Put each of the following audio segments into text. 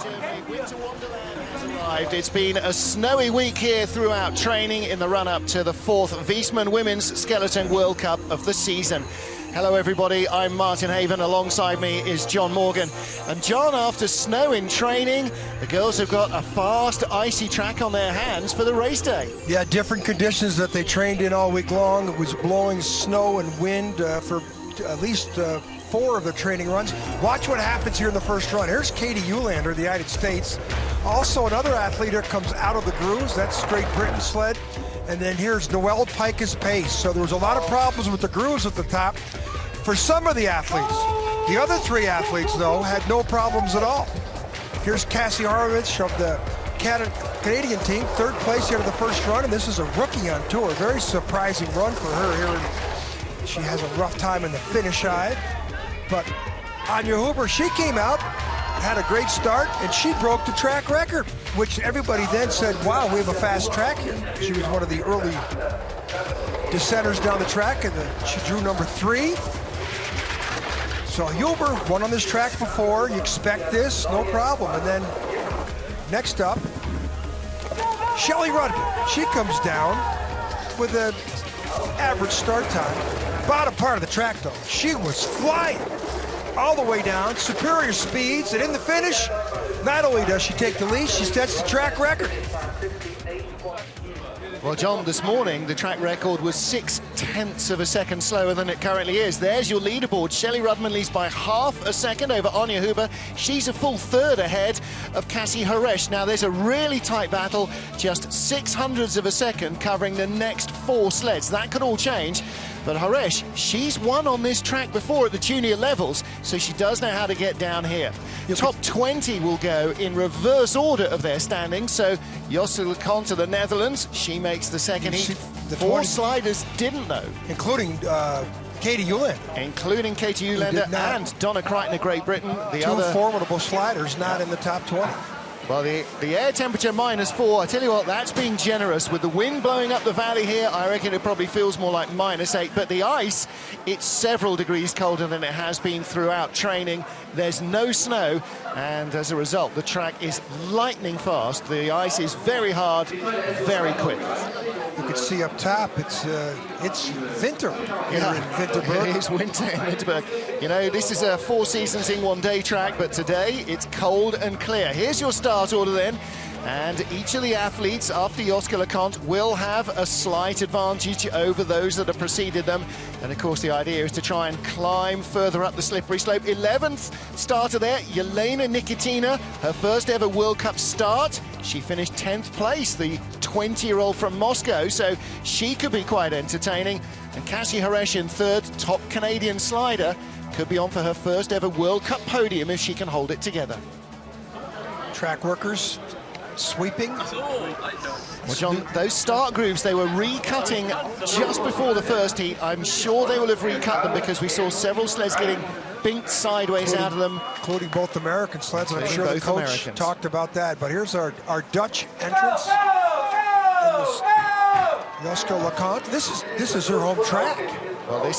Germany, Winter Wonderland has arrived. It's been a snowy week here throughout training in the run-up to the 4th Wiesmann Women's Skeleton World Cup of the season. Hello everybody, I'm Martin Haven, alongside me is John Morgan. And John, after snow in training, the girls have got a fast, icy track on their hands for the race day. Yeah, different conditions that they trained in all week long. It was blowing snow and wind for at least 4 of the training runs. Watch what happens here in the first run. Here's Katie Eulander, the United States. Also another athlete here comes out of the grooves. That's Great Britain sled. And then here's Noelle Pika's pace. So there was a lot of problems with the grooves at the top for some of the athletes. The other 3 athletes, though, had no problems at all. Here's Cassie Horowitz of the Canadian team, 3rd place here to the first run, and this is a rookie on tour. Very surprising run for her here. She has a rough time in the finish side. But Anja Huber, she came out, had a great start, and she broke the track record, which everybody then said, wow, we have a fast track here. She was one of the early descenders down the track, and she drew number 3. So Huber won on this track before. You expect this, no problem. And then next up, Shelley Rudman. She comes down with an average start time. Bottom part of the track, though, she was flying all the way down, superior speeds, and in the finish, not only does she take the lead, she sets the track record. Well, John, this morning, the track record was 0.6 of a second slower than it currently is. There's your leaderboard. Shelley Rudman leads by ½ a second over Anja Huber. She's a full 1/3 ahead of Cassie Horowitz. Now, there's a really tight battle, just 0.06 of a second covering the next 4 sleds. That could all change. But Horowitz, she's won on this track before at the junior levels, so she does know how to get down here. Top 20 will go in reverse order of their standings. So Josje Lecomte of the Netherlands, she makes the second heat. The 4 sliders didn't, though. Including Katie Eulander. Including Katie Eulander and Donna Crichton of Great Britain. The 2 other formidable sliders not in the top 20. Well, the air temperature -4, I tell you what, that's being generous. With the wind blowing up the valley here, I reckon it probably feels more like -8. But the ice, it's several degrees colder than it has been throughout training. There's no snow, and as a result, the track is lightning fast. The ice is very hard, very quick. You can see up top, it's winter here in Winterberg. It is winter in Winterberg. You know, this is a 4 seasons in 1 day track, but today it's cold and clear. Here's your start order then. And each of the athletes after Josje Lecomte will have a slight advantage over those that have preceded them. And of course the idea is to try and climb further up the slippery slope. 11th starter there, Yelena Nikitina, her first ever World Cup start. She finished 10th place, the 20-year-old from Moscow, so she could be quite entertaining. And Cassie Horowitz in 3rd, top Canadian slider, could be on for her first ever World Cup podium if she can hold it together. Track workers sweeping. Well, John, those start grooves, they were recutting just before the first heat. I'm sure they will have recut them because we saw several sleds getting binked sideways out of them. Including both American sleds, and I'm sure the coach Americans talked about that. But here's our Dutch entrance. Josje Lecomte. This is her home track. Well, they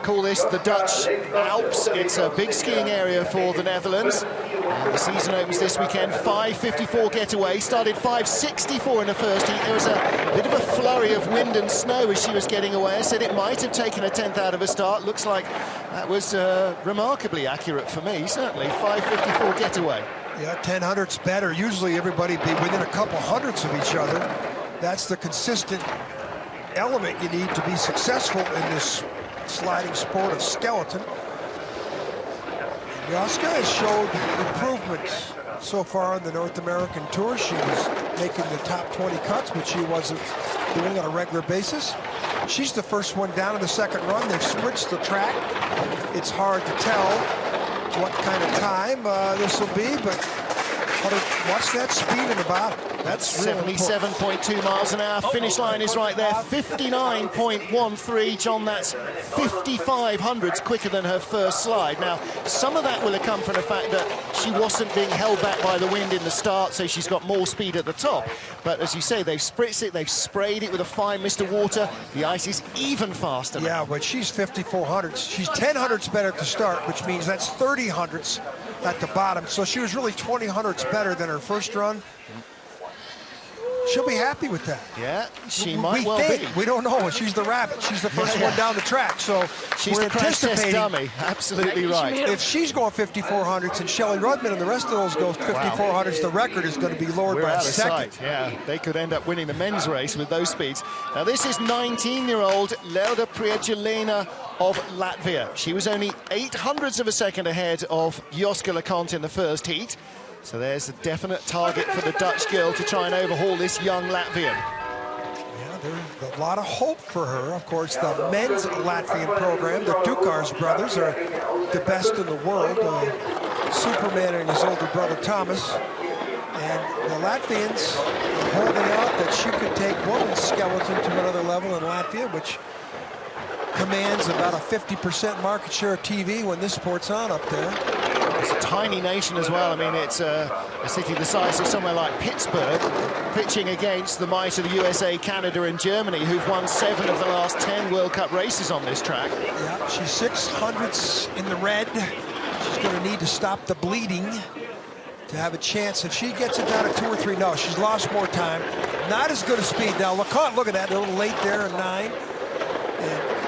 call this the Dutch Alps. It's a big skiing area for the Netherlands. And the season opens this weekend. 5:54 getaway, started 5:64 in the first heat. There was a bit of a flurry of wind and snow as she was getting away. I said it might have taken a 10th out of a start. Looks like that was remarkably accurate for me, certainly. 5:54 getaway. Yeah, 10 hundredths better. Usually everybody be within a couple hundredths of each other. That's the consistent element you need to be successful in this sliding sport of skeleton. Josje has showed improvements so far on the North American Tour. She was making the top 20 cuts, but she wasn't doing on a regular basis. She's the first one down in the second run. They've switched the track. It's hard to tell what kind of time this will be, but watch that speed in the bottom. That's 77.2 miles an hour. Finish line is right there, 59.13. John, that's 55 hundredths quicker than her first slide. Now, some of that will have come from the fact that she wasn't being held back by the wind in the start, so she's got more speed at the top. But as you say, they've spritzed it, they've sprayed it with a fine mist of water. The ice is even faster now. Yeah, but she's 54 hundredths. She's 10 hundredths better at the start, which means that's 30 hundredths at the bottom. So she was really 20 hundredths better than her first run. She'll be happy with that. Yeah, she might well be. We don't know. She's the rabbit. She's the first one down the track. So she's the crash test dummy. Absolutely right. If she's going 5400s and Shelley Rudman and the rest of those go 5400s, the record is going to be lowered by a second. Sight. Yeah, they could end up winning the men's race with those speeds. Now this is 19-year-old Lelda Prietulina of Latvia. She was only 0.08 of a second ahead of Joska LeConte in the first heat. So there's a definite target for the Dutch girl to try and overhaul this young Latvian. Yeah, there's a lot of hope for her. Of course, the men's Latvian program, the Dukars brothers, are the best in the world. Superman and his older brother Thomas. And the Latvians are holding out that she could take women's skeleton to another level in Latvia, which commands about a 50% market share of TV when this sport's on up there. It's a tiny nation as well. I mean, it's a city the size of somewhere like Pittsburgh, pitching against the might of the USA, Canada and Germany, who've won 7 of the last 10 World Cup races on this track. Yeah, she's 600ths in the red. She's going to need to stop the bleeding to have a chance. If she gets it down to 2 or 3, no, she's lost more time. Not as good a speed. Now, LeConte, look at that, a little late there in 9. And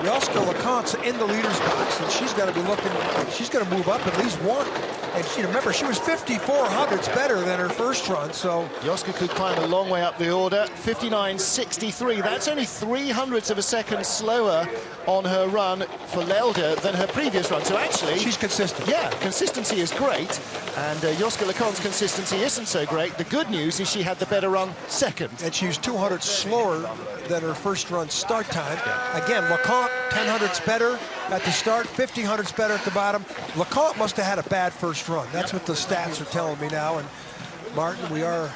Joska LeConte's in the leader's box, and she's got to be looking, she's going to move up at least 1. And she, remember, she was 5400ths better than her first run, so. Joska could climb a long way up the order. 59.63, that's only 0.03 of a second slower on her run for Lelda than her previous run. So actually, she's consistent. Yeah, consistency is great, and Joska LeConte's consistency isn't so great. The good news is she had the better run second. And she was 200 slower than her first run start time. Yeah. Again, LeConte 1000ths better at the start, 5000ths better at the bottom. LeConte must have had a bad first run. That's what the stats are telling me now. And Martin, we are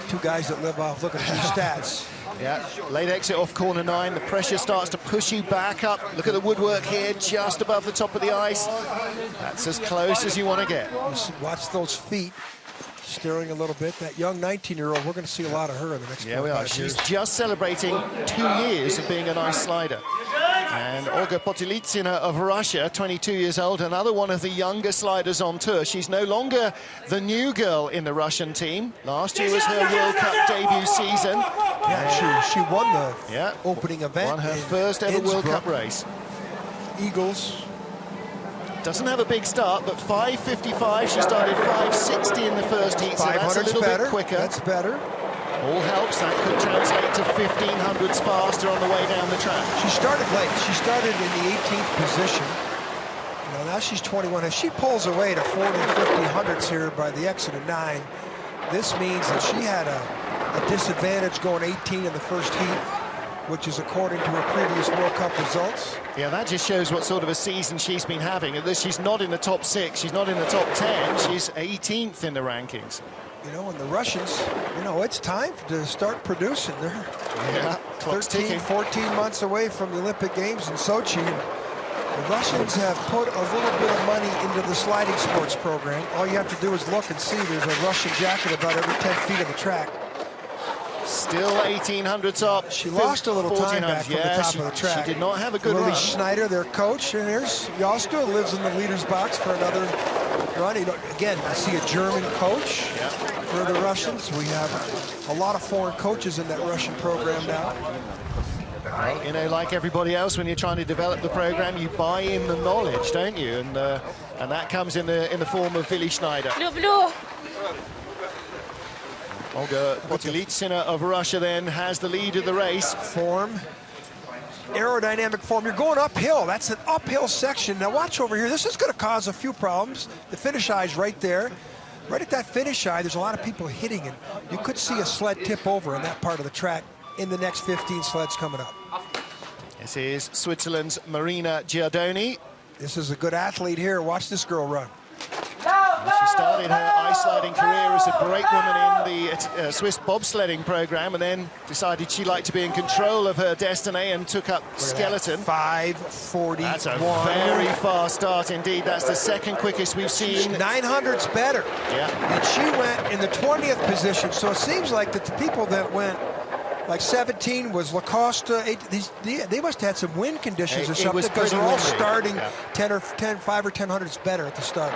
2 guys that live off looking at these stats. Yeah, late exit off corner 9. The pressure starts to push you back up. Look at the woodwork here, just above the top of the ice. That's as close as you want to get. Watch those feet steering a little bit. That young 19-year-old, we're going to see a lot of her in the next 4 or 5 years. She's just celebrating 2 years of being an ice slider. And Olga Potilitsina of Russia, 22 years old, another one of the younger sliders on tour. She's no longer the new girl in the Russian team. Last year was her World Cup debut season. Yeah, she won the opening event. Won her first ever World Cup race. Eagles. Doesn't have a big start, but 5.55. She started 5.60 in the first heat, so that's a little bit quicker. That's better. All helps. That could translate to 1500s faster on the way down the track. She started late. She started in the 18th position. Now she's 21. If she pulls away to 40 and 50 hundredths here by the exit of 9, this means that she had a disadvantage going 18 in the first heat, which is according to her previous World Cup results. Yeah, that just shows what sort of a season she's been having. She's not in the top 6, she's not in the top 10, she's 18th in the rankings. You know, and the Russians, you know, it's time to start producing. They're 13, 14 months away from the Olympic Games in Sochi. And the Russians have put a little bit of money into the sliding sports program. All you have to do is look and see there's a Russian jacket about every 10 feet of the track. Still 1800s up. She lost a little time back from the top of the track. She did not have a good run. Schneider, their coach, and here's Joska, lives in the leader's box for another run. Again, I see a German coach for the Russians. We have a lot of foreign coaches in that Russian program now. Well, you know, like everybody else, when you're trying to develop the program, you buy in the knowledge, don't you? And that comes in the form of Willi Schneider. Olga Potilitsina of Russia then has the lead of the race. Form, aerodynamic form. You're going uphill. That's an uphill section. Now watch over here. This is going to cause a few problems. The finish eye is right there. Right at that finish eye, there's a lot of people hitting it. You could see a sled tip over in that part of the track in the next 15 sleds coming up. This is Switzerland's Marina Giardoni. This is a good athlete here. Watch this girl run. She started her ice sliding career as a brake woman in the Swiss bobsledding program, and then decided she liked to be in control of her destiny and took up skeleton. 5:41. That's a very fast start indeed. That's the second quickest we've seen. 900ths better. Yeah. And she went in the 20th position. So it seems like that the people that went like 17 was Lacoste. They must have had some wind conditions or something because they're all windy. starting 5 or 10 hundredths better at the start.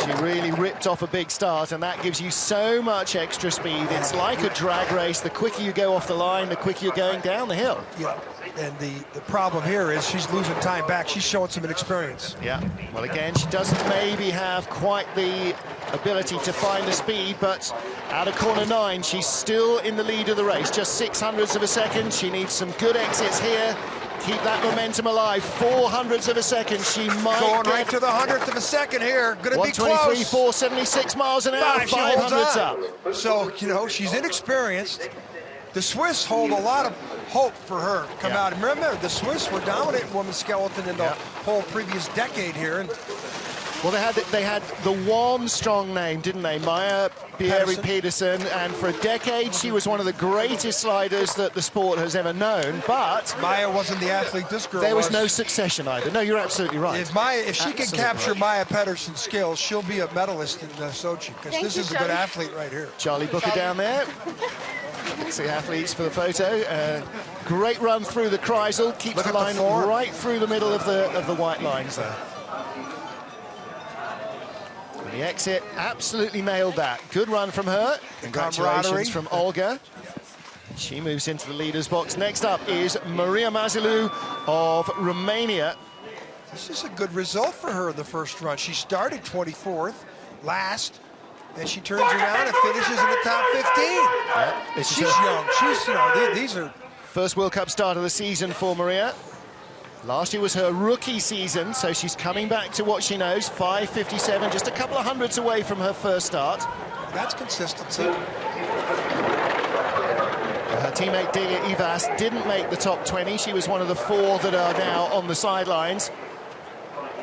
She really ripped off a big start, and that gives you so much extra speed. It's like a drag race. The quicker you go off the line, the quicker you're going down the hill. Yeah, and the problem here is she's losing time back. She's showing some inexperience. Yeah, well, again, she doesn't maybe have quite the ability to find the speed, but out of corner 9, she's still in the lead of the race. Just 600ths of a second. She needs some good exits here. Keep that momentum alive. 400ths of a second. She might going right to the 100th of a second here. Going to be close. 123, 476 miles an hour. 500ths up. So, you know, she's inexperienced. The Swiss hold a lot of hope for her to come out. And remember, the Swiss were dominant in women's skeleton in the whole previous decade here. And well, they had the one strong name, didn't they? Maya Pedersen, and for a decade she was one of the greatest sliders that the sport has ever known. But Maya wasn't the athlete this girl there was no succession either. No, you're absolutely right. If she can capture Maya Pedersen's skills, she'll be a medalist in Sochi, because this is a good athlete right here. Charlie Booker down there. See athletes for the photo. Great run through the Kreisel, keeps the line right through the middle of the white lines there. And the exit, absolutely nailed that. Good run from her. Congratulations from Olga. She moves into the leader's box. Next up is Maria Mazilou of Romania. This is a good result for her in the first run. She started 24th, last, and she turns around and finishes in the top 15. Yeah, she's young. She's, you know, these are... First World Cup start of the season for Maria. Last year was her rookie season, so she's coming back to what she knows. 5:57, just a couple of hundredths away from her first start. That's consistency. Her teammate Delia Ivas didn't make the top 20. She was one of the 4 that are now on the sidelines.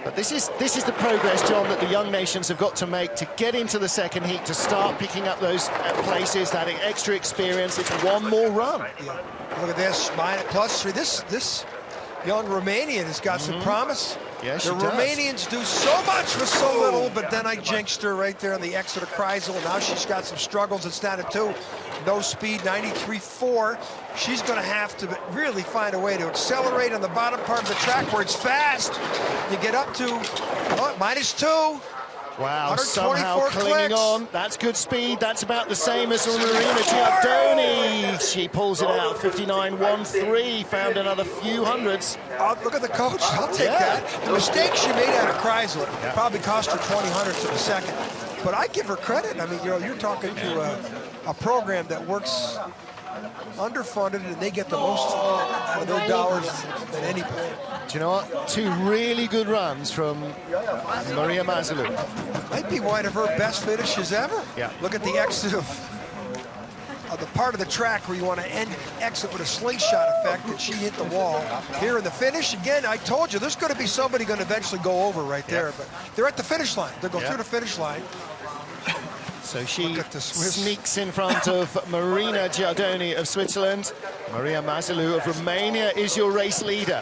But this is the progress, John, that the young nations have got to make to get into the second heat, to start picking up those places, that extra experience. It's one more run. Yeah. Look at this, +3. This young Romanian has got some promise. Yes, the Romanians do so much with so little, but then I jinxed her right there on the exit of Kreisel. Now she's got some struggles. It's down to 2. No speed, 93.4. She's going to have to really find a way to accelerate on the bottom part of the track where it's fast. You get up to -2. Wow, somehow clinging on. That's good speed. That's about the same as Marina Giardoni. She pulls it out, 59.13. Found another few hundreds. Look at the coach. I'll take that. The mistake she made out of Kreisel probably cost her 20 hundredths of a second. But I give her credit. I mean, you're talking to a program that works underfunded, and they get the most of their dollars than anybody. Do you know what? 2 really good runs from Maria Mazilou. Might be one of her best finishes ever. Yeah. Look at the exit of the part of the track where you want to exit with a slingshot effect, and she hit the wall. Here in the finish, again, I told you, there's going to be somebody going to eventually go over right there, but they're at the finish line. They'll go through the finish line. So she sneaks in front of Marina Giardoni of Switzerland. Maria Mazilou of Romania is your race leader.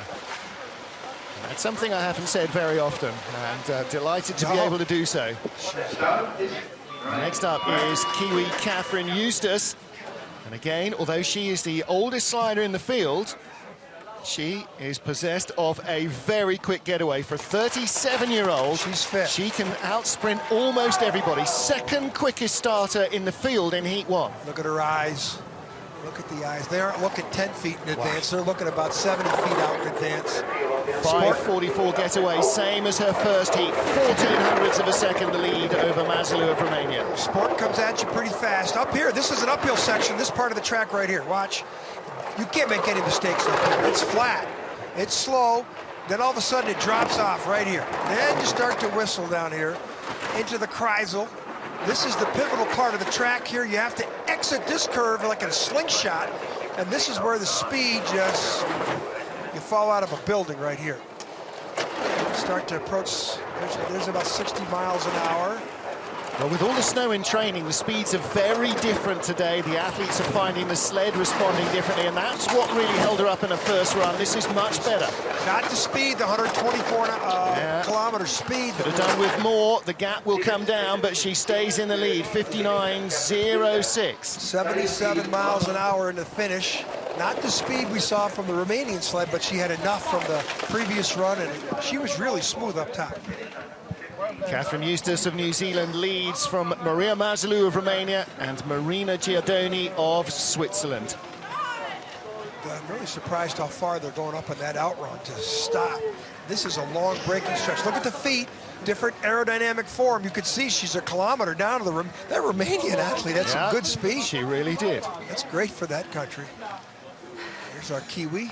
That's something I haven't said very often, and delighted to be able to do so. Next up is Kiwi Catherine Eustace. And again, although she is the oldest slider in the field, she is possessed of a very quick getaway. For a 37-year-old, she's fit. She can outsprint almost everybody. Second quickest starter in the field in Heat 1. Look at her eyes. Look at the eyes. They aren't looking 10 feet in advance. They're looking about 70 feet out in advance. 5:44 getaway, same as her first heat. 1400ths of a second the lead over Mazilou of Romania. Sport comes at you pretty fast. Up here, this is an uphill section, this part of the track right here. Watch. You can't make any mistakes up here. It's flat. It's slow. Then all of a sudden it drops off right here. Then you start to whistle down here into the Kreisel. This is the pivotal part of the track here. You have to exit this curve like a slingshot. And this is where the speed just, you fall out of a building right here. Start to approach, there's about 60 miles an hour. Well, with all the snow in training, the speeds are very different today. The athletes are finding the sled responding differently, and that's what really held her up in her first run. This is much better. Not the speed, the 124 kilometer speed. Could have done with more. The gap will come down, but she stays in the lead, 59.06. 77 miles an hour in the finish. Not the speed we saw from the Romanian sled, but she had enough from the previous run, and she was really smooth up top. Catherine Eustace of New Zealand leads from Maria Mazalou of Romania and Marina Giardoni of Switzerland. I'm really surprised how far they're going up on that outrun to stop. This is a long braking stretch. Look at the feet, different aerodynamic form. You could see she's a kilometer down to the rim. That Romanian athlete had some good speed. She really did. That's great for that country. Here's our Kiwi.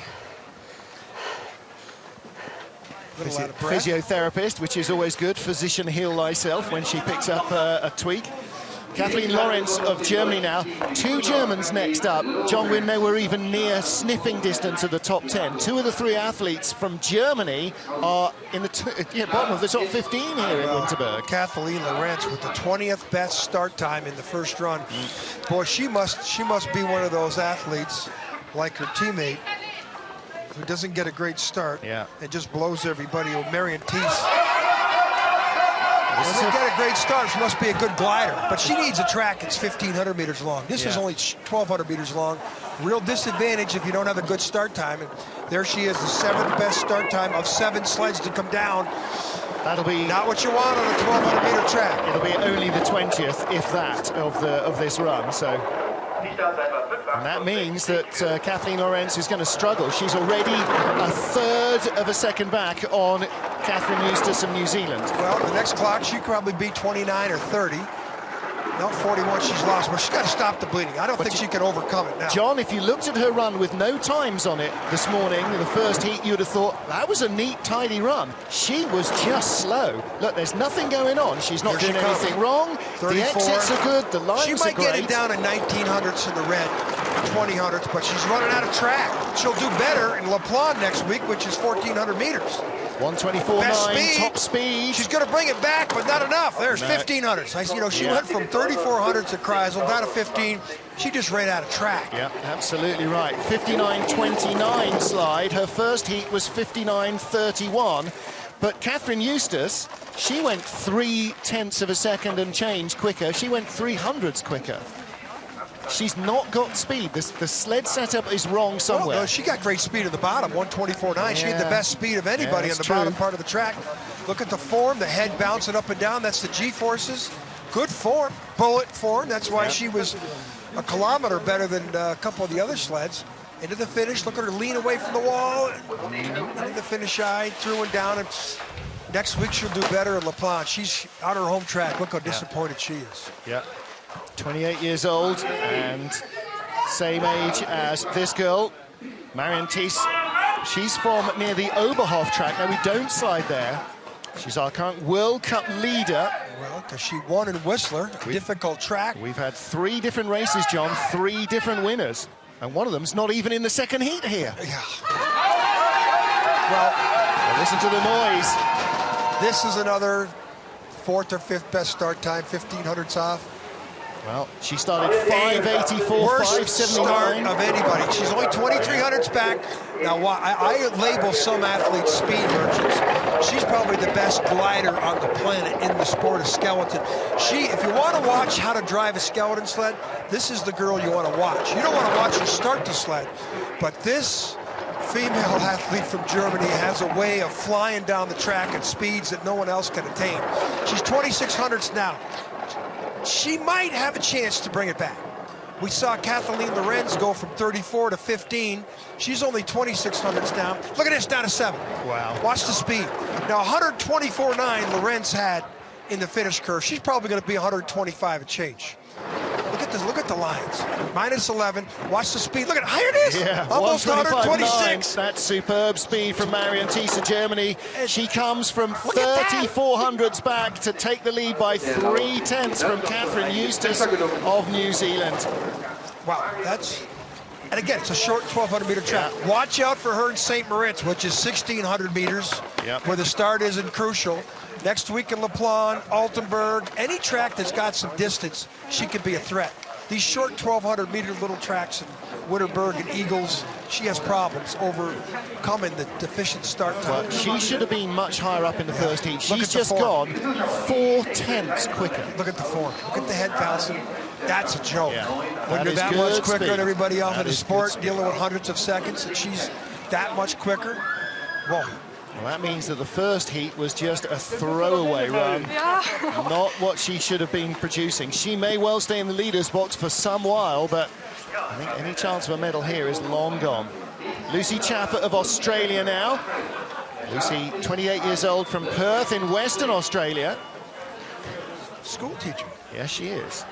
Physiotherapist, which is always good. Physician heal thyself when she picks up a tweak. Kathleen Lorenz of Germany now. Two Germans next up. John Wynn, nowhere even near sniffing distance of the top 10. Two of the three athletes from Germany are in the bottom of the top 15 here in Winterberg. Kathleen Lorenz with the 20th best start time in the first run. Boy, she must be one of those athletes like her teammate who doesn't get a great start and just blows everybody. Marion Thies doesn't get a great start. She must be a good glider, but she needs a track that's 1,500 meters long. This is only 1,200 meters long. Real disadvantage if you don't have a good start time. And there she is, the 7th best start time of 7 sleds to come down. That'll be not what you want on a 1,200 meter track. It'll be only the 20th, if that, of this run. So. And that means that Kathleen Lorenz is going to struggle. She's already a third of a second back on Catherine Eustace of New Zealand. Well, the next clock, she'd probably be 29 or 30. No, 41 she's lost, but she's got to stop the bleeding. I don't think she can overcome it now. John, if you looked at her run with no times on it this morning, in the first heat, you'd have thought, that was a neat, tidy run. She was just slow. Look, there's nothing going on. She's not doing anything wrong. 34. The exits are good, the lines are great. She might get it down in 1900s in the red, 2000s, but she's running out of track. She'll do better in La Plan next week, which is 1,400 meters. 124.9, top speed. She's going to bring it back, but not enough. There's 1,500s. She went from 3,400s at Kreisel down to 15. She just ran out of track. Yeah, absolutely right. 59.29 slide. Her first heat was 59.31. But Catherine Eustace, she went 0.3 of a second and change quicker. She went 300s quicker. She's not got speed. The sled setup is wrong somewhere. Well, no, she got great speed at the bottom, 124.9. She had the best speed of anybody on the bottom part of the track. Look at the form, the head bouncing up and down. That's the G-forces. Good form, bullet form. That's why she was a kilometer better than a couple of the other sleds. Into the finish, look at her lean away from the wall. Into the finish eye, through and down. And next week she'll do better in La Plan. She's on her home track. Look how disappointed she is. Yeah. 28 years old and same age as this girl, Marion Thies. She's from near the Oberhof track. Now, we don't slide there. She's our current World Cup leader. Well, because she won in Whistler, difficult track. We've had 3 different races, John, 3 different winners. And one of them's not even in the second heat here. Yeah. Well, listen to the noise. This is another 4th or 5th best start time, 1,500s off. Well, she started 584, worst 579. Start of anybody. She's only 2,300s back. Now, I label some athletes speed merchants. She's probably the best glider on the planet in the sport of skeleton. If you want to watch how to drive a skeleton sled, this is the girl you want to watch. You don't want to watch her start the sled, but this female athlete from Germany has a way of flying down the track at speeds that no one else can attain. She's 2,600s now. She might have a chance to bring it back. We saw Kathleen Lorenz go from 34 to 15. She's only 2,600s now. Look at this, down to 7. Wow. Watch the speed. Now, 124.9 Lorenz had in the finish curve. She's probably going to be 125 and change. Look at this. Look at the lines. Minus 11. Watch the speed. Look at higher it is. Yeah, almost 126. That's superb speed from Marion Thies of Germany. She comes from 3,400s back to take the lead by 0.3 from Catherine Eustace of New Zealand. Wow, and again, it's a short 1,200 meter track. Yeah. Watch out for her in St. Moritz, which is 1,600 meters, where the start isn't crucial. Next week in La Plagne, Altenburg, any track that's got some distance, she could be a threat. These short 1,200-meter little tracks in Winterberg and Eagles, she has problems overcoming the deficient start time. Well, she should have been much higher up in the first heat. She's just gone 4/10 quicker. Look at the form. Look at the head bouncing. That's a joke. Yeah, when you're that much quicker than everybody else in the sport, dealing with hundreds of seconds, and she's that much quicker. Whoa. Well, that means that the first heat was just a throwaway run, not what she should have been producing. She may well stay in the leader's box for some while, but I think any chance of a medal here is long gone. Lucy Chaffett of Australia now. Lucy, 28 years old, from Perth in Western Australia. School teacher. Yes, she is.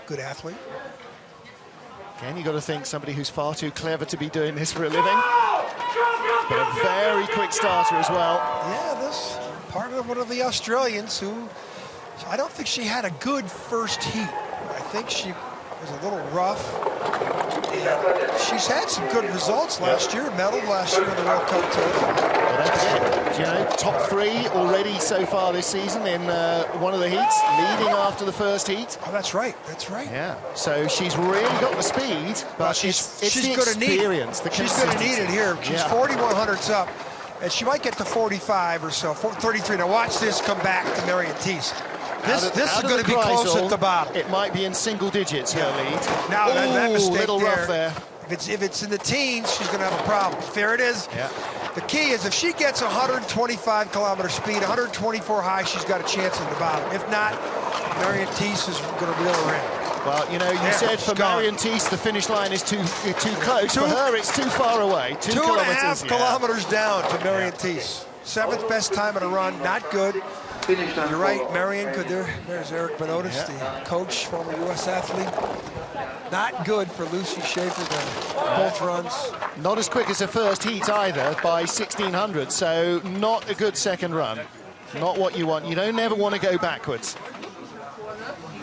Good athlete. Again, you've got to think somebody who's far too clever to be doing this for a living. But a very quick starter as well. Yeah, this part of one of the Australians who, I don't think she had a good first heat. I think she was a little rough. And she's had some good results last year, medaled last year in the World Cup tour. Well, that's it. You know, top 3 already so far this season in one of the heats, leading after the first heat. Oh, that's right. That's right. Yeah. So she's really got the speed, but it's the experience, the consistency. She's going to need it here. She's 4,100s up, and she might get to 45 or so, 33. Now watch this come back to Marion Thies. This is going to be close at the bottom. It might be in single digits, her lead. Now that mistake little rough there. If it's in the teens, she's going to have a problem. There it is. Yeah. The key is if she gets 125 kilometer speed, 124 high, she's got a chance in the bottom. If not, Marion Thies is going to reel her in. Well, you know, you said for Marion Thies the finish line is too close. For her, it's too far away. 2.5 kilometers down to Marion Thies. 7th best time in a run, not good. You're right, Marion could there's Eric Benotis, the coach, former U.S. athlete. Not good for Lucy Schaefer to both runs. Not as quick as her first heat either, by 1,600, so not a good second run. Not what you want. You don't never want to go backwards.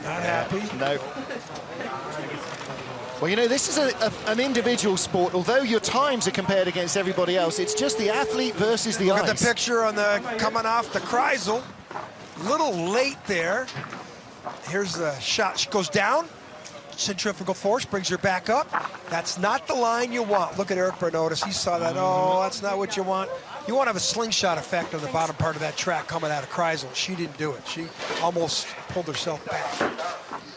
Not happy. No. Well, you know, this is an individual sport. Although your times are compared against everybody else, it's just the athlete versus the ice. Look at the picture on the coming off the Kreisel. Little late there. Here's the shot. She goes down. Centrifugal force brings her back up. That's not the line you want. Look at Eric Benotis. He saw that. Oh, that's not what you want. You want to have a slingshot effect on the bottom part of that track coming out of Kreisel. She didn't do it. She almost pulled herself back.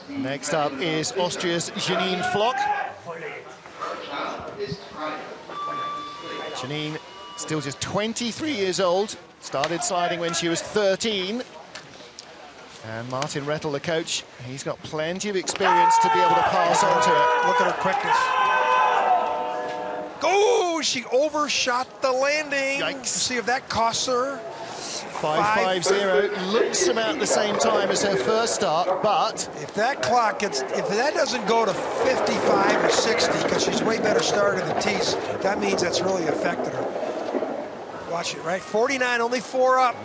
Next up is Austria's Janine Flock. Janine, still just 23 years old. Started sliding when she was 13. And Martin Rettel, the coach, he's got plenty of experience to be able to pass on to it. Look at her quickness. Oh, she overshot the landing. Yikes. See if that costs her. 5.50 looks about the same time as her first start, but if that clock gets, if that doesn't go to 55 or 60, because she's way better starter than Thies, that means that's really affected her. Watch it, right? 49, only 4 up.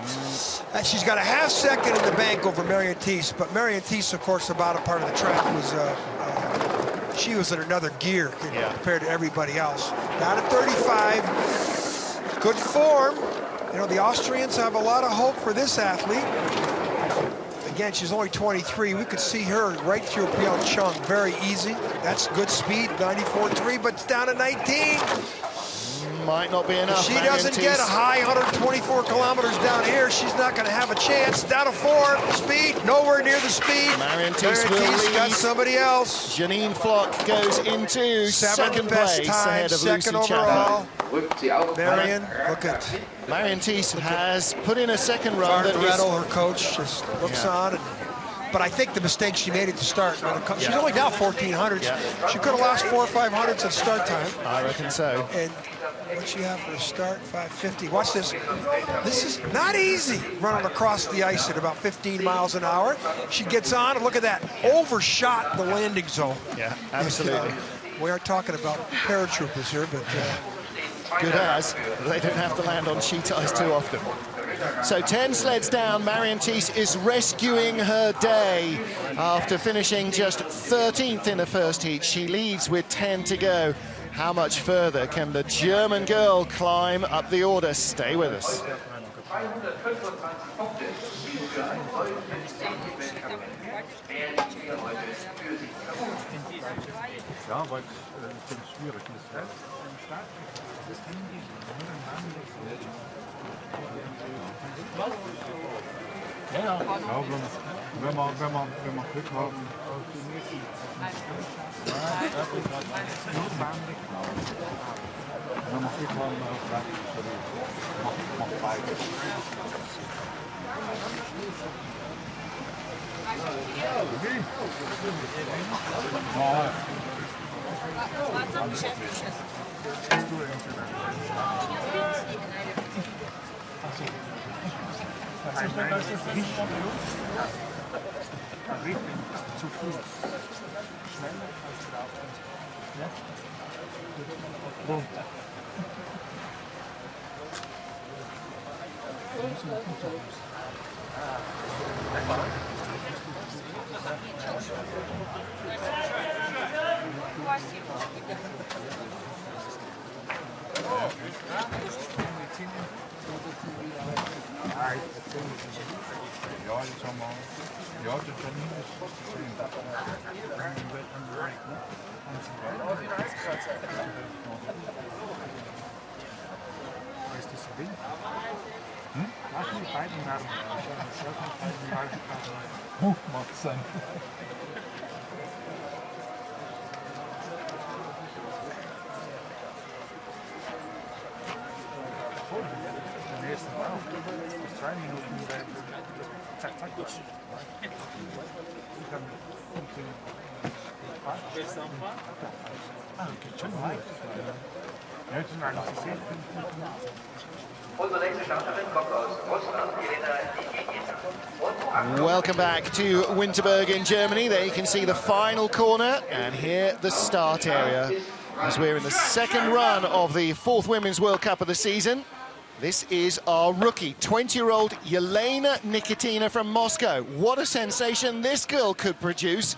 And she's got a half second in the bank over Marion Thies, but Marion Thies, of course, the bottom part of the track was, she was in another gear compared to everybody else. Down at 35, good form. You know, the Austrians have a lot of hope for this athlete. Again, she's only 23. We could see her right through Pyeongchang very easy. That's good speed, 94.3, but it's down to 19. Might not be enough. If she doesn't get a high 124 kilometers down here, she's not going to have a chance. Down to 4, speed, nowhere near the speed. Marion Thies will lead. Got somebody else. Janine Flock goes into second place ahead of Lucy overall. Chaffett. Marion, look at Marion Thies has put in a second run. Rettel, her coach, just looks on. But I think the mistake she made at the start, she's only down 1,400s. She could have lost 4 or 500s at start time. I reckon so. And what she have for a start, 550. Watch this. This is not easy running across the ice at about 15 miles an hour. She gets on, and look at that, overshot the landing zone. Yeah, absolutely. We aren't talking about paratroopers here, but good as they don't have to land on sheet ice too often. So 10 sleds down, Marion Thies is rescuing her day after finishing just 13th in the first heat. She leads with 10 to go. How much further can the German girl climb up the order? Stay with us. 225 Punkte, die für ein solches Weltcup wären wir heute für sich verbunden. Ja, weil es schwierig ist. Ja, wenn wir Glück haben, macht beide. Zu Fuß. Schneller als drauf. Ja? Runter. Ja, das haben wir. Ja, das ist ist das Ding? Lass mich beiden haben. Macht Sinn. Den ersten Lauf, das 2 Minuten, zack, zack. Unsere nächste Starterin kommt aus Russland, Welcome back to Winterberg in Germany. There you can see the final corner, and here the start area as we're in the second run of the 4th Women's World Cup of the season. This is our rookie, 20-year-old Yelena Nikitina from Moscow. What a sensation this girl could produce.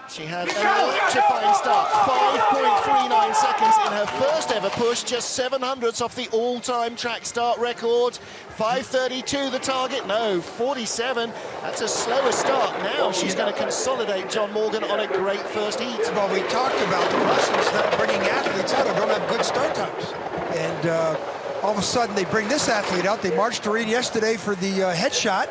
She had an electrifying start, 5.39 seconds in her first ever push, just 700ths off the all-time track start record. 5:32 the target, no, 47. That's a slower start. Now she's going to consolidate John Morgan on a great first heat. Well, we talked about the Russians not bringing athletes out who don't have good start times. And all of a sudden they bring this athlete out. They marched her in yesterday for the headshot.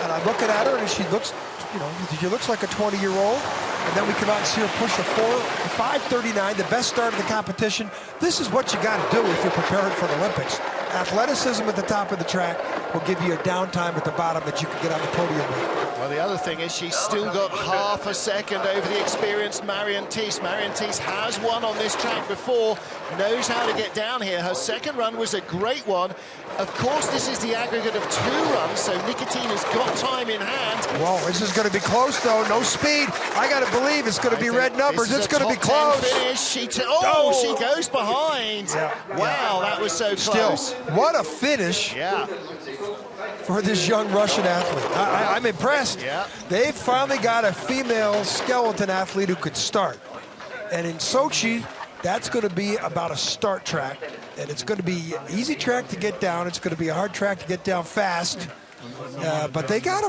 And I'm looking at her and she looks, you know, she looks like a 20-year-old. And then we come out and see her push a 5:39, the best start of the competition. This is what you got to do if you're preparing for the Olympics. Athleticism at the top of the track will give you a downtime at the bottom that you can get on the podium with. Well, the other thing is she's still got half a second over the experienced Marion Thies. Marion Thies has won on this track before, knows how to get down here. Her second run was a great one. Of course, this is the aggregate of 2 runs, so Nikitina's got time in hand. Whoa, this is going to be close, though. No speed. I got to believe it's going to be red numbers. It's going to be close. Finish. She goes behind. Yeah. Wow, that was so close. Still, what a finish. Yeah. For this young Russian athlete. I'm impressed. Yeah. They've finally got a female skeleton athlete who could start. And in Sochi, that's going to be about a start track. And it's going to be an easy track to get down. It's going to be a hard track to get down fast. But they got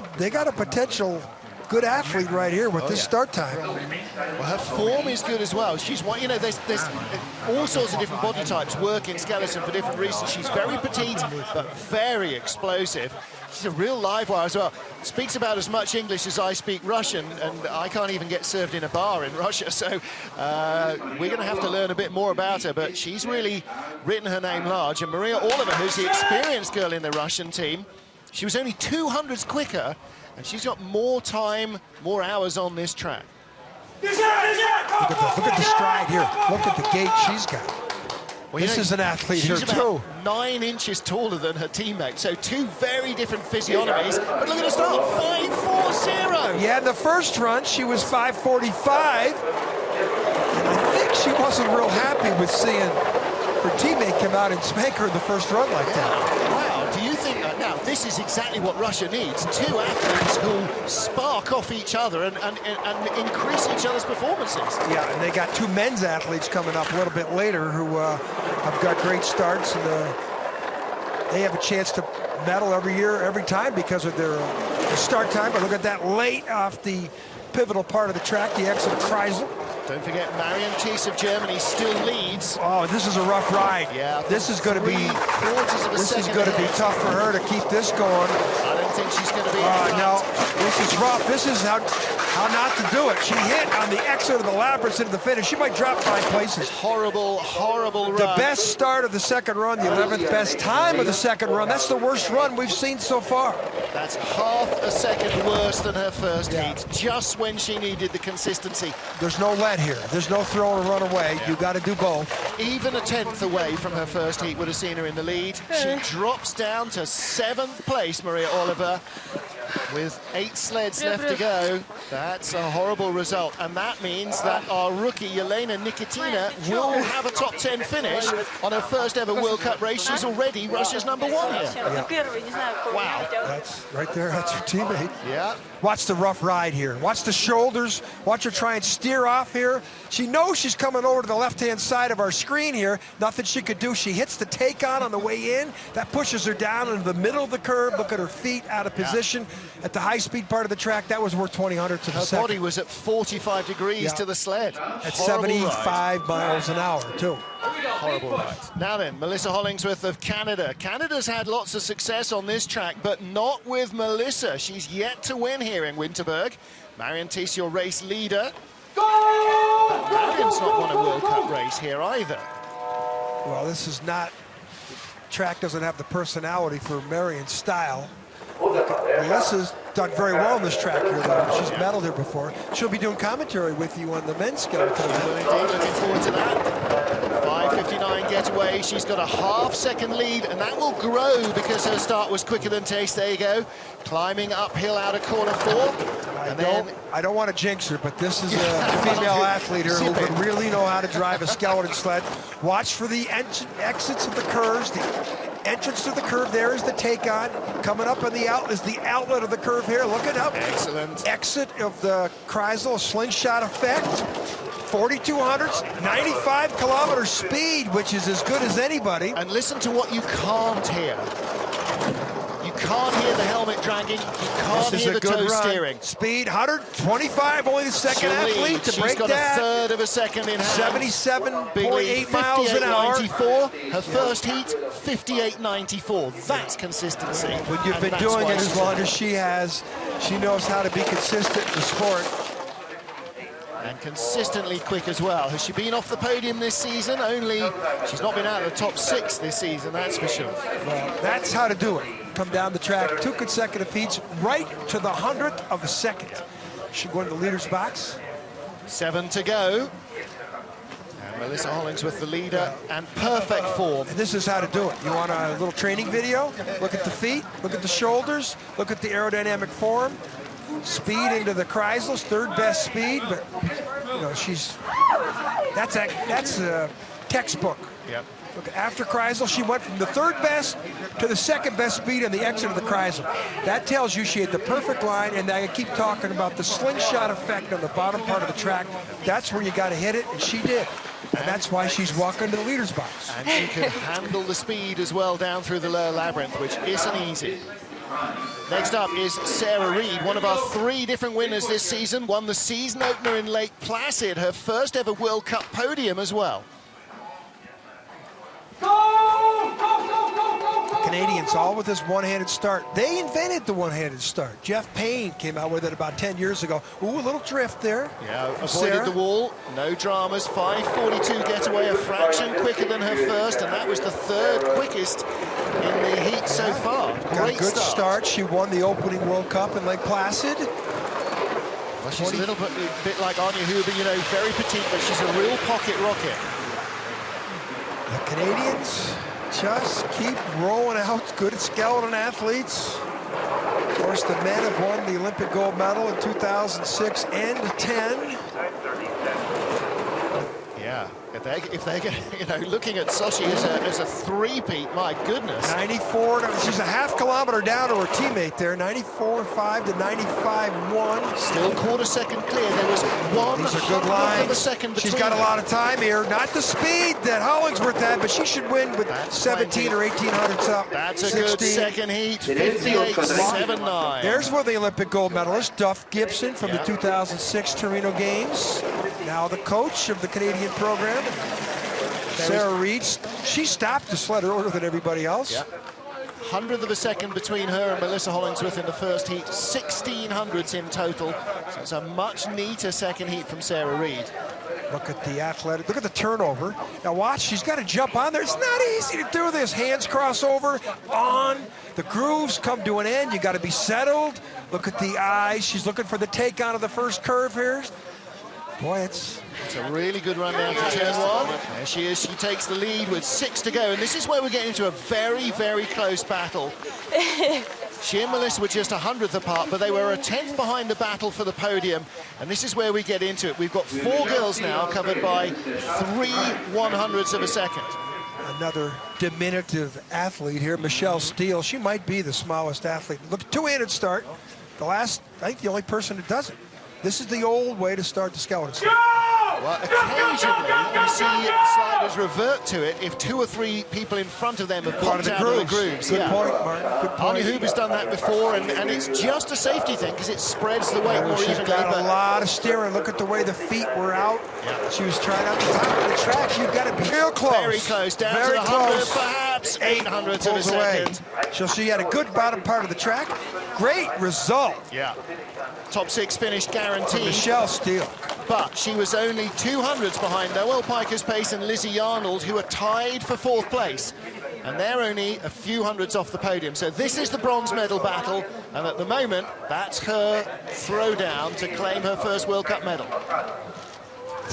a potential good athlete right here with this start time. Well, her form is good as well. She's one, you know, there's all sorts of different body types work in skeleton for different reasons. She's very petite, but very explosive. She's a real live wire as well. Speaks about as much English as I speak Russian, and I can't even get served in a bar in Russia, so we're going to have to learn a bit more about her, but she's really written her name large. And Maria Orlova, who's the experienced girl in the Russian team, she was only 200ths quicker, and she's got more time, more hours on this track. Look at the stride here. Look at the gait she's got. Well, this is an athlete here, too. She's about 9 inches taller than her teammate, so 2 very different physiognomies. But look at her start, 5:40. Yeah, in the first run, she was 5:45. And I think she wasn't real happy with seeing her teammate come out and spank her in the first run like that. Wow, do you think that now, this is exactly what Russia needs. 2 athletes who spark off each other and increase each other's performances. Yeah, and they got 2 men's athletes coming up a little bit later who have got great starts, and they have a chance to medal every year, every time because of their start time. But look at that late off the pivotal part of the track, the exit of Kreisel. Don't forget, Marion Thies of Germany still leads. Oh, this is a rough ride. Yeah, this is going to be tough for her to keep this going. I don't think she's going to be. No, this is rough. This is how not to do it. She hit on the exit of the labyrinth into the finish. She might drop 5 places. Horrible run. The best start of the second run, the 11th best time of the second run. That's the worst run we've seen so far. That's half a second worse than her first heat, just when she needed the consistency. There's no let here. There's no throw and run away. You got to do both. Even a 10th away from her first heat would have seen her in the lead. She drops down to 7th place, Maria Oliver, with 8 sleds left to go. That's a horrible result, and that means that our rookie Jelena Nikitina will have a top 10 finish on her first ever World Cup race. She's already Russia's #1 here. Yeah. Wow. That's right there. That's her teammate. Yeah. Watch the rough ride here. Watch the shoulders. Watch her try and steer off here. She knows she's coming over to the left-hand side of our screen here. Nothing she could do. She hits the take-on the way in. That pushes her down into the middle of the curve. Look at her feet out of position at the high-speed part of the track. That was worth 20 hundredths of a second. Her body was at 45 degrees to the sled. At 75 miles an hour, too. Horrible ride. Now then, Melissa Hollingsworth of Canada. Canada's had lots of success on this track, but not with Melissa. She's yet to win here in Winterberg. Marion Thies, your race leader. But Marion's not won a World Cup race here either. Well, this is not... The track doesn't have the personality for Marion's style. Melissa's done very well on this track here, though. She's medaled here before. She'll be doing commentary with you on the men's skeleton. Well, indeed, looking forward to that. 5:59 getaway. She's got a half-second lead, and that will grow because her start was quicker than Thies. There you go. Climbing uphill out of corner 4. I don't want to jinx her, but this is a female athlete here who would really know how to drive a skeleton sled. Watch for the exits of the curves. The entrance to the curve there is the take-on. Coming up on the out is the outlet of the curve here. Look it up. Excellent. Exit of the Kreisel, slingshot effect. 4,200s, 95 kilometer speed, which is as good as anybody. And listen to what you can't hear. You can't hear the helmet dragging. You can't hear the toe steering. Speed, 125, only the second athlete to break that. She's got a third of a second in hand. 77.8 miles an hour. 58.94. Her first heat, 58.94. That's consistency. When you've been doing it as long as she has, she knows how to be consistent in the sport. And consistently quick as well. Has she been off the podium this season? She's not been out of the top 6 this season, that's for sure. Well, that's how to do it. Come down the track, 2 consecutive heats, right to the 100th of a second. She'll go into the leader's box. 7 to go. And Melissa Hollingsworth, the leader, and perfect form. And this is how to do it. You want a little training video? Look at the feet, look at the shoulders, look at the aerodynamic form. Speed into the Kreisel's third best speed, but you know that's a textbook. Yep. Look, after Kreisel, she went from the third best to the second best speed on the exit of the Kreisel. That tells you she had the perfect line, and I keep talking about the slingshot effect on the bottom part of the track. That's where you got to hit it, and she did. And that's why she's walking to the leader's box. And she can handle the speed as well down through the lower labyrinth, which isn't easy. Next up is Sarah Reed, one of our 3 different winners this season. Won the season opener in Lake Placid, her first ever World Cup podium as well. Canadians all with this one-handed start. They invented the one-handed start. Jeff Payne came out with it about 10 years ago. Ooh, a little drift there. Yeah, avoided the wall. No dramas. 5:42 getaway, a fraction quicker than her first, and that was the 3rd quickest in the heat so far. Got a good start. She won the opening World Cup in Lake Placid. Well, she's a little bit like Anya Huber, you know, very petite, but she's a real pocket rocket. The Canadians just keep rolling out good skeleton athletes. Of course, the men have won the Olympic gold medal in 2006 and 10. Yeah, Yeah, if they're you know, looking at Sochi as a three-peat, my goodness. 94, she's a half kilometer down to her teammate there, 94.5 to 95.1. Still quarter-second clear. There was one These are good lines. of a second between. She's got a lot of time here. Not the speed that Hollingsworth had, but she should win with 17 or 18 hundredths up. That's a good second heat, 58.79. There's where the Olympic gold medalist, Duff Gibson, from the 2006 Torino Games. Now the coach of the Canadian program, Sarah Reed. She stopped the sled earlier than everybody else. Yeah. 100th of a second between her and Melissa Hollingsworth in the first heat, 16 hundredths in total. So it's a much neater second heat from Sarah Reed. Look at the athletic, look at the turnover. Now watch, she's got to jump on there. It's not easy to do this. Hands cross over, on. The grooves come to an end. You got to be settled. Look at the eyes. She's looking for the take on of the first curve here. Boy, it's a really good run down to turn one. There she is. She takes the lead with 6 to go. And this is where we're getting into a very, very close battle. She and Melissa were just 100th apart, but they were a 10th behind the battle for the podium. And this is where we get into it. We've got 4 girls now covered by 3 100ths of a second. Another diminutive athlete here, Michelle Steele. She might be the smallest athlete. Look, two-handed start. I think the only person that does it. This is the old way to start the skeleton slide. Well, occasionally you see sliders revert to it if 2 or 3 people in front of them have popped out of the grooves. Good point, Martin. Good point. Anya Huber's done that before, and it's just a safety thing because it spreads the weight more evenly. She's got a lot of steering. Look at the way the feet were out. Yeah. She was trying out the top of the track. You've got to be real close. Very close. Down to the 100, perhaps 800ths of a second. So she had a good bottom part of the track. Great result. Yeah. Top 6 finish guaranteed. Michelle Steele. But she was only 200ths behind Noelle Piker's pace and Lizzie Arnold, who are tied for 4th place. And they're only a few hundreds off the podium. So this is the bronze medal battle. And at the moment, that's her throwdown to claim her first World Cup medal.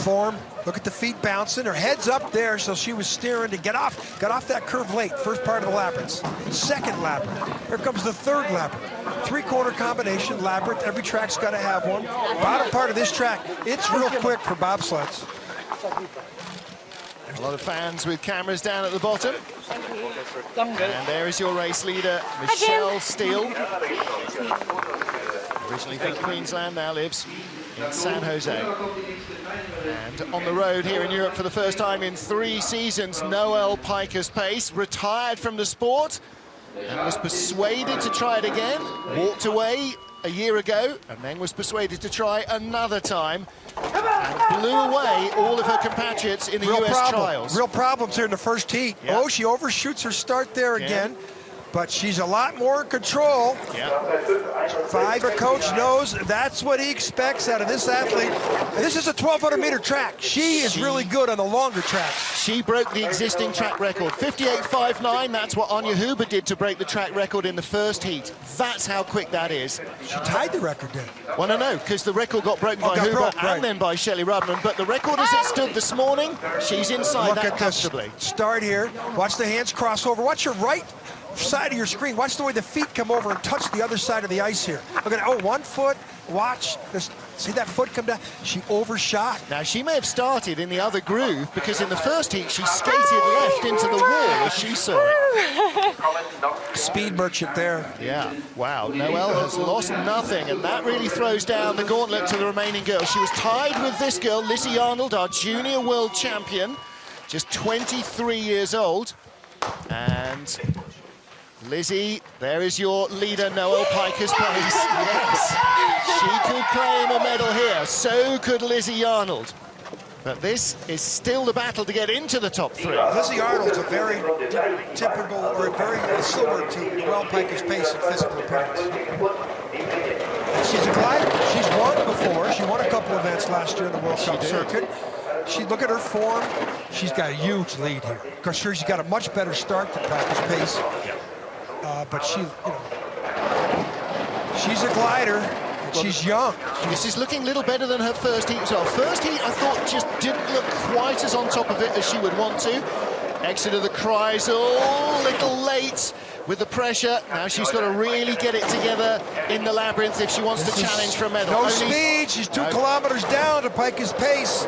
Form. Look at the feet bouncing. Her head's up there, so she was steering to get off. Got off that curve late. First part of the labyrinth. Second labyrinth. Here comes the third labyrinth. 3-quarter combination labyrinth. Every track's got to have one. Bottom part of this track, it's real quick for bobsleds. A lot of fans with cameras down at the bottom. And there is your race leader, Michelle Steele. Originally from Queensland, now lives in San Jose. And on the road here in Europe for the first time in 3 seasons, Noelle Piker's pace, retired from the sport and was persuaded to try it again, walked away a year ago, and then was persuaded to try another time and blew away all of her compatriots in the US trials. Real problems here in the first heat. Yep. Oh, she overshoots her start there again. But she's a lot more in control. Yeah. Her coach knows that's what he expects out of this athlete. And this is a 1,200-meter track. She is really good on the longer tracks. She broke the existing track record. 58.59, that's what Anya Huber did to break the track record in the first heat. That's how quick that is. She tied the record then. Well, no, because the record got broken by Huber and then by Shelley Rudman. But the record as it stood this morning, she's inside that comfortably. Look at this start here. Watch the hands cross over. Watch your right side of your screen. Watch the way the feet come over and touch the other side of the ice here. Look at it. Oh, 1 foot. Watch this. See that foot come down? She overshot. Now, she may have started in the other groove because in the first heat, she skated left into the wall as she saw it. Speed merchant there. Yeah. Wow. Noelle has lost nothing, and that really throws down the gauntlet to the remaining girls. She was tied with this girl, Lizzie Arnold, our junior world champion, just 23 years old. And Lizzie, there is your leader, Noelle Piker's pace. Yes, she could claim a medal here. So could Lizzie Arnold. But this is still the battle to get into the top 3. Lizzie Arnold's a very typical, or very similar to Noelle Piker's pace and physical appearance. She's a glider. She's won before. She won a couple events last year in the World Cup circuit. Look at her form. She's got a huge lead here. Because sure, she's got a much better start than Piker's pace. But she, she's a glider, and she's young. This is looking a little better than her first heat as well. First heat, I thought, just didn't look quite as on top of it as she would want to. Exit of the Kreisel, a little late, with the pressure. Now she's got to really get it together in the labyrinth if she wants to challenge for a medal. No speed. She's 2 kilometers down to Piker's pace.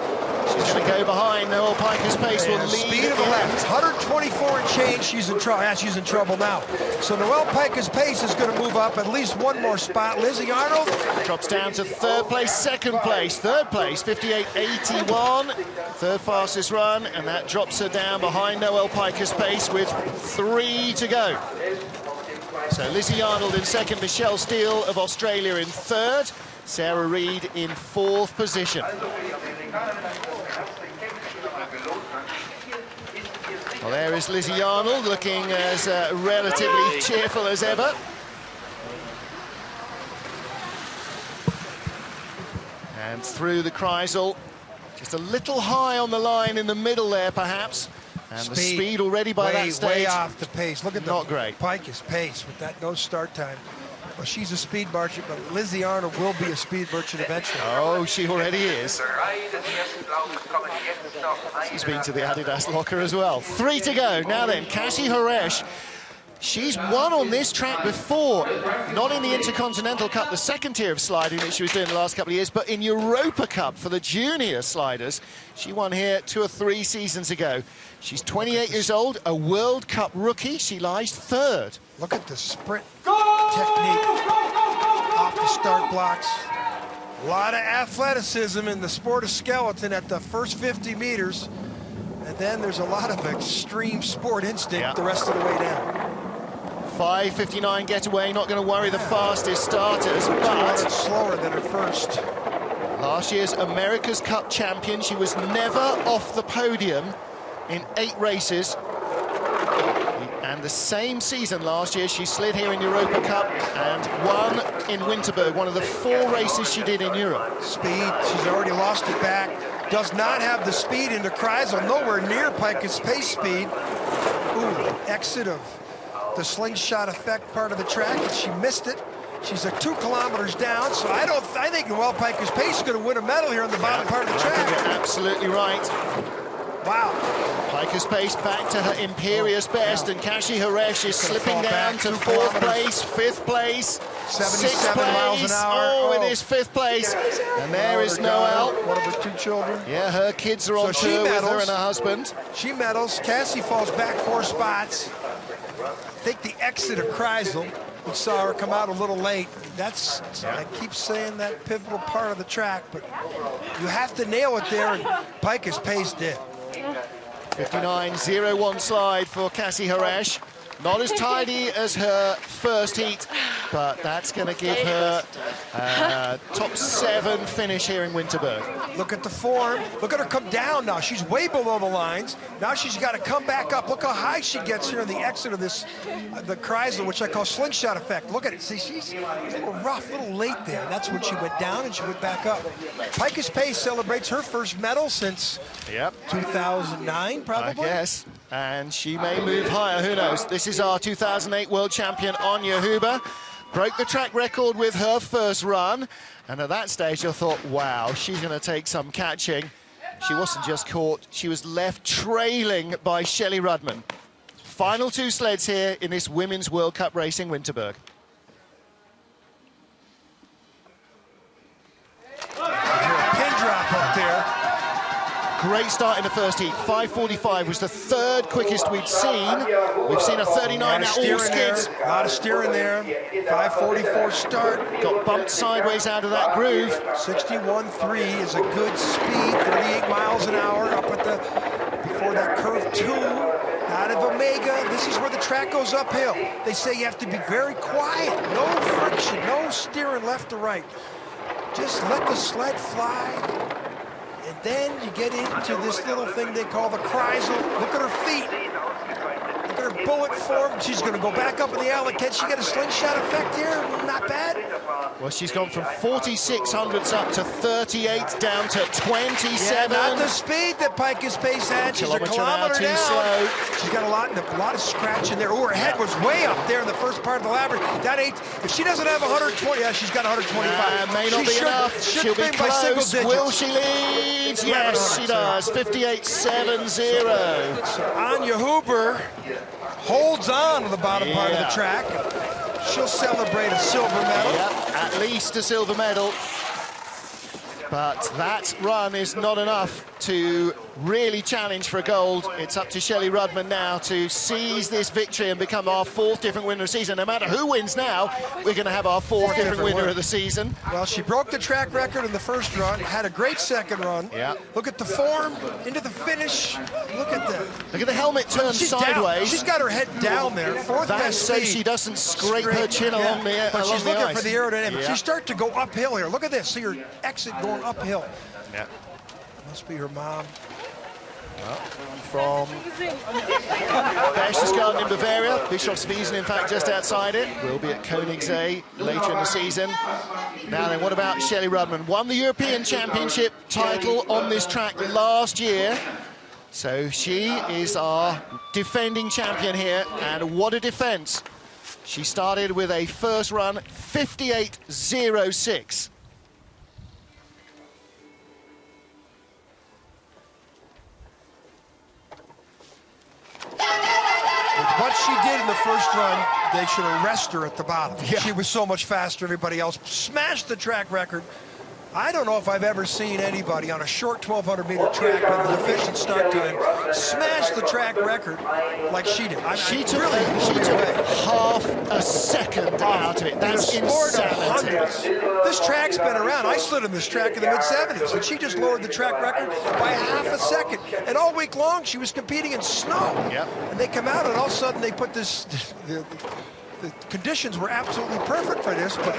She's going to go behind. Noel Piker's pace will lead. Speed of the left, 124 and change. She's in trouble. Yeah, she's in trouble now. So Noel Piker's pace is going to move up at least 1 more spot. Lizzie Arnold drops down to 3rd place, 2nd place, 3rd place, 58.81. 3rd fastest run, and that drops her down behind Noel Piker's pace with 3 to go. So Lizzie Arnold in 2nd, Michelle Steele of Australia in 3rd, Sarah Reid in 4th position. Well, there is Lizzie Arnold looking as relatively cheerful as ever. And through the Kreisel, just a little high on the line in the middle there, perhaps. And the speed already by that stage. Way off the pace. Look at not great. Piker's pace with that no start time. Well, she's a speed merchant, but Lizzie Arnold will be a speed merchant eventually. Oh, she already is. She's been to the Adidas locker as well. 3 to go. Now then, Cassie Horesh. She's won on this track before, not in the Intercontinental Cup, the 2nd tier of sliding that she was doing the last couple of years, but in Europa Cup for the junior sliders. She won here 2 or 3 seasons ago. She's 28 years old, a World Cup rookie. She lies 3rd. Look at the sprint technique off the start blocks. A lot of athleticism in the sport of skeleton at the first 50 meters. And then there's a lot of extreme sport instinct the rest of the way down. 5:59 getaway, not going to worry the fastest starters, but slower than her first. Last year's America's Cup champion, she was never off the podium in 8 races. And the same season last year, she slid here in Europa Cup and won in Winterberg, one of the 4 races she did in Europe. Speed, she's already lost it back. Does not have the speed into Kreisel, nowhere near Piker's pace speed. Ooh, exit of the slingshot effect part of the track, and she missed it. She's 2 kilometers down, so I think Noel Piker's pace is going to win a medal here on the bottom part of the track. I think you're absolutely right. Wow. Piker's pace back to her imperious best, and Cassie Horesh is slipping down to 4th place, 5th place, 77 miles an hour. Oh, it is 5th place. And there is Noel. One of her 2 children. Yeah, her kids are on tour with her and her husband. She medals. Cassie falls back 4 spots. I think the exit of Kreisel, we saw her come out a little late. That's, I keep saying that pivotal part of the track, but you have to nail it there, and Piker's pace did. 59.01 slide for Cassie Horesh. Not as tidy as her first heat, but that's going to give her a top 7 finish here in Winterberg. Look at the form. Look at her come down now. She's way below the lines. Now she's got to come back up. Look how high she gets here in the exit of this, the Kreisel, which I call slingshot effect. Look at it. See, she's a little rough, a little late there. That's when she went down and she went back up. Piker's pace celebrates her first medal since 2009, probably. I guess. And she may move higher, who knows. This is our 2008 world champion, Anja Huber. Broke the track record with her first run. And at that stage, I thought, wow, she's going to take some catching. She wasn't just caught, she was left trailing by Shelley Rudman. Final 2 sleds here in this Women's World Cup racing Winterberg. Pin drop up there. Great start in the first heat. 5:45 was the 3rd quickest we'd seen. We've seen a 39 now, all skids. A lot of steering there. 5:44 start. Got bumped sideways out of that groove. 61.3 is a good speed. 38 miles an hour up at the, before that curve 2. Out of Omega, this is where the track goes uphill. They say you have to be very quiet. No friction, no steering left to right. Just let the sled fly. And then you get into this little thing they call the Kreisel. Look at her feet. Look at her bullet form. She's going to go back up in the alley. Can she get a slingshot effect here? Not bad. Well, she's gone from 46 hundredths up to 38, down to 27. Yeah, not the speed that Pika's pace had. She's a kilometer down. Slow. She's got a lot of scratch in there. Oh, her head was way up there in the first part of the lap. That ain't. If she doesn't have 120, yeah, she's got 125. May not be enough. She'll be close. Will she lead? Yes, she does. 58.70. So Anya Huber holds on to the bottom part of the track. She'll celebrate a silver medal. Yep, at least a silver medal. But that run is not enough to really challenge for a gold. It's up to Shelley Rudman now to seize this victory and become our 4th different winner of the season. No matter who wins now, we're going to have our 4th different winner of the season. Well, she broke the track record in the first run, had a great second run. Yeah. Look at the form, into the finish. Look at that. Look at the helmet turned sideways. Down. She's got her head down there. 4th best so speed. she doesn't scrape her chin along the But she's looking for the aerodynamics. Yeah. She starts to go uphill here. Look at this. See her exit going uphill. Yeah. Must be her mom. From Berchtesgaden in Bavaria, Bischofswiesen, in fact, just outside it. We'll be at Koenigsee later in the season. Now then, what about Shelley Rudman? Won the European Championship title on this track last year. So she is our defending champion here, and what a defense. She started with a first run 58.06. What she did in the first run, they should arrest her at the bottom. Yeah. She was so much faster than everybody else. Smashed the track record. I don't know if I've ever seen anybody on a short 1,200-meter track with an efficient start time smash the track record like she did. She took half a second out of it. That's insanity. This track's been around. I slid in this track in the mid-'70s, and she just lowered the track record by half a second. And all week long, she was competing in snow. Yep. And they come out, and all of a sudden, they put this... The conditions were absolutely perfect for this, but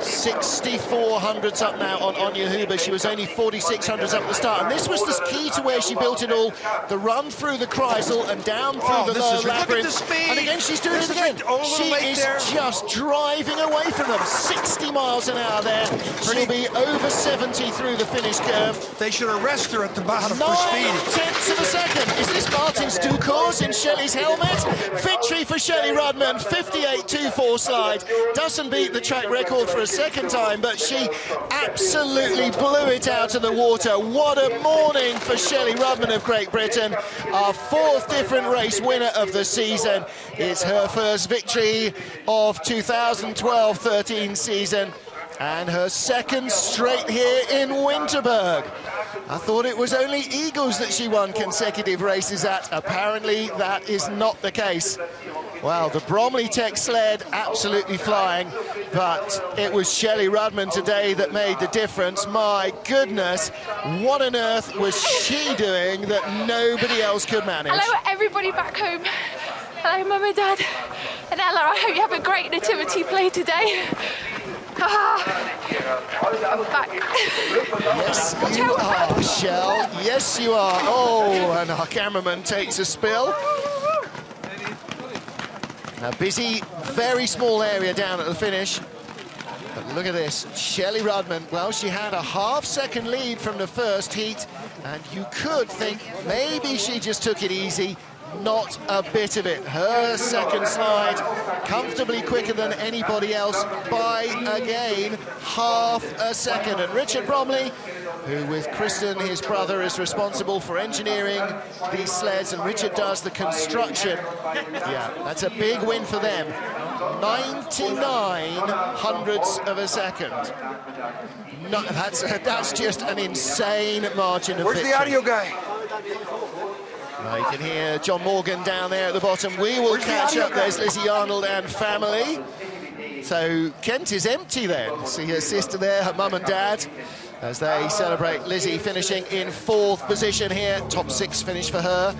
64 hundredths up now on Anya Huber. She was only 46 hundredths up at the start, and this was the key to where she built it all. The run through the Kreisel and down through the lower labyrinth. And again, she's doing it again. She is just driving away from them. 60 miles an hour there. She'll be over 70 through the finish curve. They should arrest her at the bottom for speeding. 9/10 of a second. Is this Martin Stucors in Shelley's helmet? Victory for Shelley Rudman. 58.24 slide. Doesn't beat the track record for a second time, but she absolutely blew it out of the water. What a morning for Shelley Rudman of Great Britain. Our 4th different race winner of the season. It's her first victory of 2012-13 season, and her 2nd straight here in Winterberg. I thought it was only Eagles that she won consecutive races at. Apparently that is not the case. Well, the Bromley Tech sled absolutely flying, but it was Shelley Rudman today that made the difference. My goodness, what on earth was she doing that nobody else could manage? Hello, everybody back home. Hello, Mum and Dad. And Ella, I hope you have a great nativity play today. I'm back. Yes, you are, Shell. Yes, you are. Oh, and our cameraman takes a spill. A busy, very small area down at the finish. But look at this, Shelley Rudman. Well, she had a half-second lead from the first heat, and you could think maybe she just took it easy. Not a bit of it. Her 2nd slide, comfortably quicker than anybody else by, again, half a second. And Richard Bromley, who with Kristen, his brother, is responsible for engineering these sleds, and Richard does the construction. Yeah, that's a big win for them. 99 hundredths of a second. No, that's just an insane margin of victory. Where's the audio guy? You can hear John Morgan down there at the bottom. We will catch up. There's Lizzie Arnold and family. So Kent is empty then. See her sister there, her mum and dad, as they celebrate Lizzie finishing in 4th position here. Top 6 finish for her.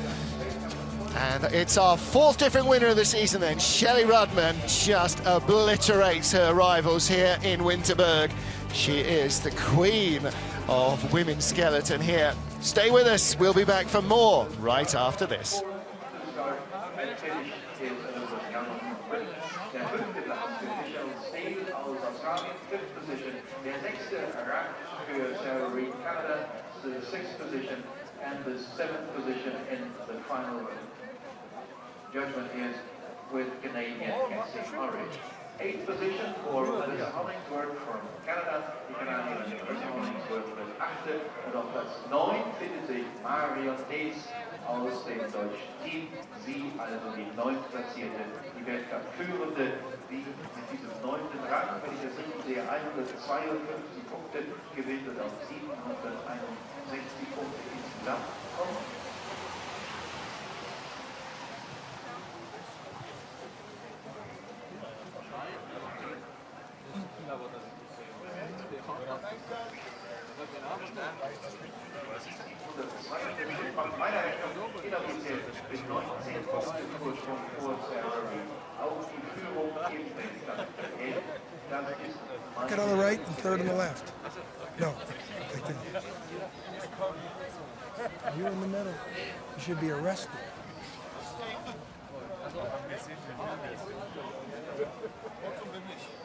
And it's our 4th different winner of the season then. Shelley Rudman just obliterates her rivals here in Winterberg. She is the queen of women's skeleton here. Stay with us, we'll be back for more right after this. Der 5. Platz für Shelley aus Australien. Canada, the 6th position and the 7th position in the final round. Judgment is with Canadian Cassie Murray. 8th position voor Melissa Hollingsworth from Canada. Die Canadian Melissa Hollingsworth met 8e. En op plaats 9 findet sich Marion Hayes aus dem deutschen Team. Sie, also die 9. Platzierte, die Weltcup-Führende, die mit diesem 9. Rang, wenn ich das richtig sehe, 152 Punkte gewinnt und auf 761 Punkte insgesamt kommt. Von meiner Rechnung inoffiziell mit 19 Punkten Vorsprung vor Sarah Reed. Auch die Führung ebenfalls dann. Das ist Second on the right and third on the left. No, they didn't. You're in the middle. You should be arrested. Also, wir sehen den Wort um den nicht.